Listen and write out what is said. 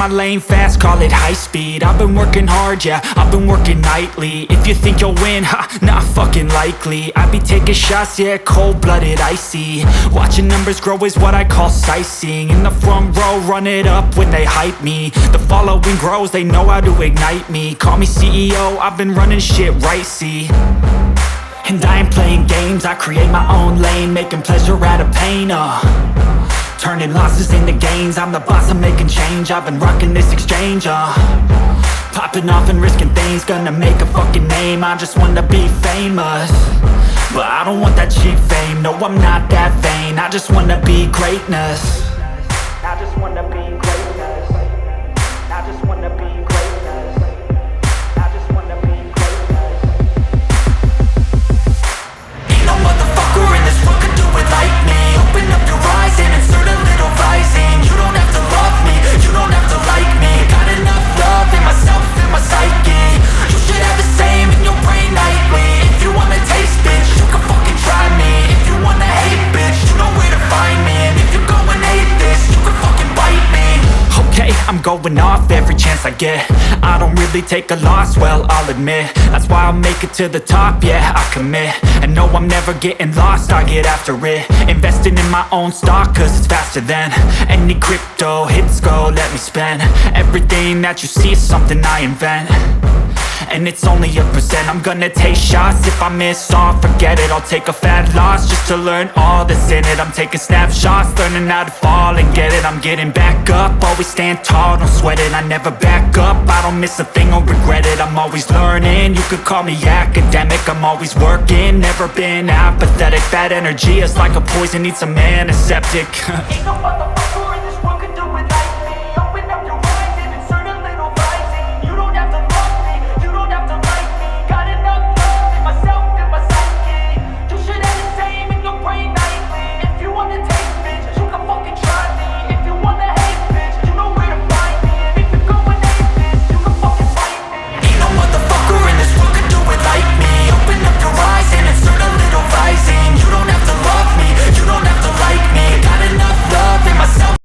my lane fast, call it high speed. I've been working hard, yeah, I've been working nightly. If you think you'll win, ha, not fucking likely. I be taking shots, yeah, cold-blooded, icy. Watching numbers grow is what I call sightseeing. In the front row, run it up when they hype me. The following grows, they know how to ignite me. Call me CEO, I've been running shit right, see. And I ain't playing games, I create my own lane, making pleasure out of pain, turning losses into gains. I'm the boss, I'm making change. I've been rocking this exchange, popping off and risking things. Gonna make a fucking name, I just wanna be famous. But I don't want that cheap fame, no I'm not that vain. I just wanna be greatness. I just wanna be greatness. I just wanna be greatness. I just wanna be greatness. Ain't no motherfucker in this world could do it like me. Open up your eyes and insert a little rising. You don't have to love me, you don't have to like me. Got enough love in myself, in my psyche. You should have the same in your brain nightly. If you wanna taste, bitch, you can fucking try me. If you wanna hate, bitch, you know where to find me. And if you're going hate this, you can fucking bite me. Okay, I'm going off every chance I get. I don't really take a loss, well, I'll admit. That's why I'll make it to the top, yeah, I commit. And no, I'm never getting lost, I get after it. Investing in my own stock, cause it's faster than any crypto hits go, let me spend. Everything that you see is something I invent. And it's only a percent. I'm gonna take shots. If I miss all, forget it. I'll take a fat loss just to learn all that's in it. I'm taking snapshots, learning how to fall and get it. I'm getting back up, always stand tall, don't sweat it. I never back up, I don't miss a thing or regret it. I'm always learning, you could call me academic. I'm always working, never been apathetic. Bad energy is like a poison, needs some antiseptic. Ain't no